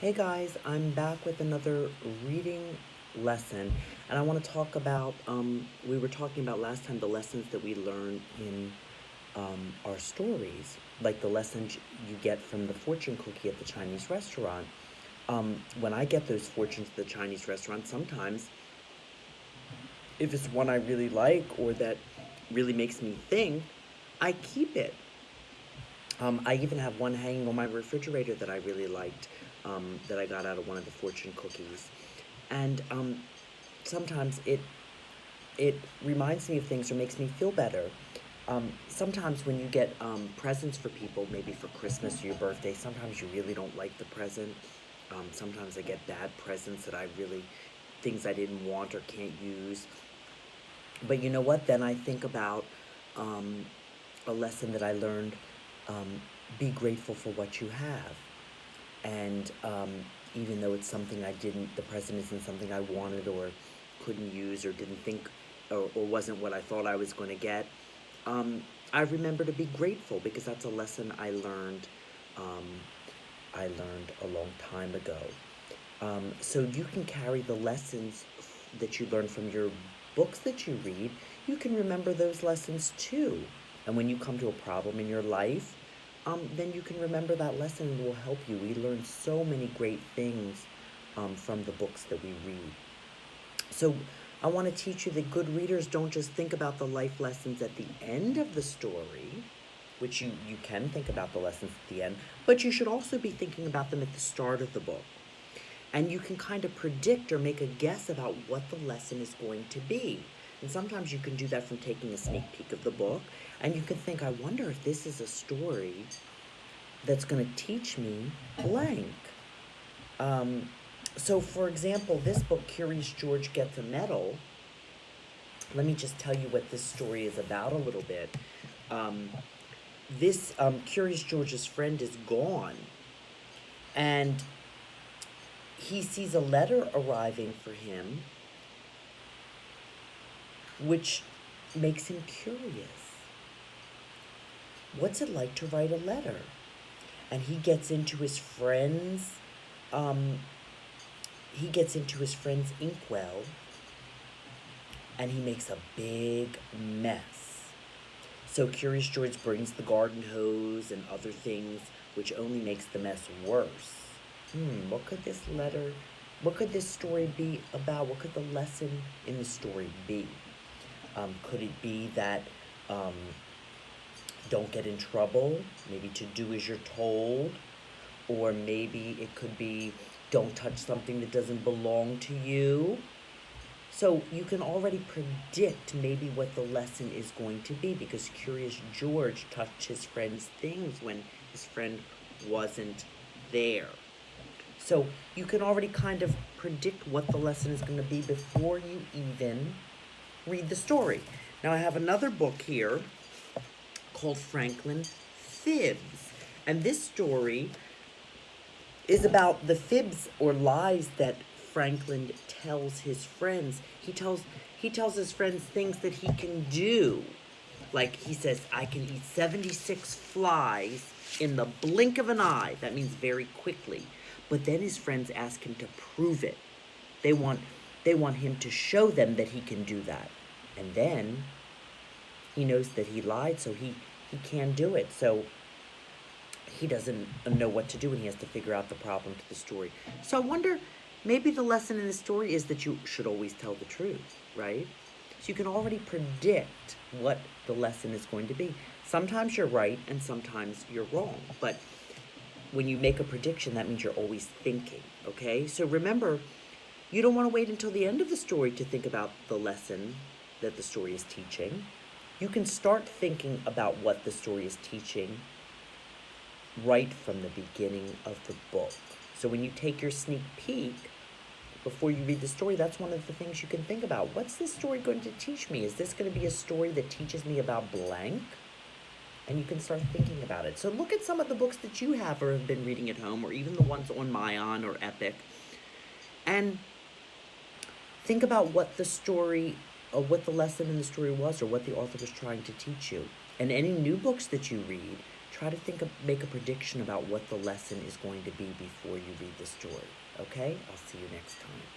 Hey guys, I'm back with another reading lesson, and I want to talk about. We were talking about last time the lessons that we learn in our stories, like the lessons you get from the fortune cookie at the Chinese restaurant. When I get those fortunes at the Chinese restaurant, sometimes if it's one I really like or that really makes me think, I keep it. I even have one hanging on my refrigerator that I really liked, that I got out of one of the fortune cookies. And sometimes it reminds me of things or makes me feel better. Sometimes when you get presents for people, maybe for Christmas or your birthday, sometimes you really don't like the present. Sometimes I get bad presents that I really, things I didn't want or can't use. But you know what? Then I think about um, a lesson that I learned, um, be grateful for what you have. And even though it's something I didn't, the present isn't something I wanted or couldn't use or didn't think or wasn't what I thought I was going to get, um, I remember to be grateful because that's a lesson Um, I learned a long time ago. So you can carry the lessons that you learn from your books that you read. You can remember those lessons too. And when you come to a problem in your life, then you can remember that lesson and it will help you. We learn so many great things from the books that we read. So I want to teach you that good readers don't just think about the life lessons at the end of the story, which you can think about the lessons at the end, but you should also be thinking about them at the start of the book. And you can kind of predict or make a guess about what the lesson is going to be. And sometimes you can do that from taking a sneak peek of the book. And you can think, I wonder if this is a story that's going to teach me blank. Um, so, for example, this book, Curious George Gets a Medal, let me just tell you what this story is about a little bit. Um, this Curious George's friend is gone, and he sees a letter arriving for him which makes him curious. What's it like to write a letter? And um, he gets into his friend's inkwell, and he makes a big mess. So Curious George brings the garden hose and other things, which only makes the mess worse. What could this story be about? What could the lesson in the story be? Could it be that um, don't get in trouble, maybe to do as you're told, or maybe it could be don't touch something that doesn't belong to you. So you can already predict maybe what the lesson is going to be because Curious George touched his friend's things when his friend wasn't there. So you can already kind of predict what the lesson is going to be before you even read the story. Now I have another book here called Franklin Fibs. And this story is about the fibs or lies that Franklin tells his friends. He tells his friends things that he can do. Like he says, I can eat 76 flies in the blink of an eye. That means very quickly. But then his friends ask him to prove it. They want they want him to show them that he can do that. And then he knows that he lied, so he can do it. So he doesn't know what to do and he has to figure out the problem to the story. So I wonder, maybe the lesson in the story is that you should always tell the truth, right? So you can already predict what the lesson is going to be. Sometimes you're right and sometimes you're wrong, but when you make a prediction, that means you're always thinking, okay? So remember, you don't want to wait until the end of the story to think about the lesson that the story is teaching. You can start thinking about what the story is teaching right from the beginning of the book. So when you take your sneak peek before you read the story, that's one of the things you can think about. What's this story going to teach me? Is this going to be a story that teaches me about blank? And you can start thinking about it. So look at some of the books that you have or have been reading at home, or even the ones on Mayan or Epic, and think about what the story, or what the lesson in the story was, or what the author was trying to teach you. And any new books that you read, try to make a prediction about what the lesson is going to be before you read the story. Okay? I'll see you next time.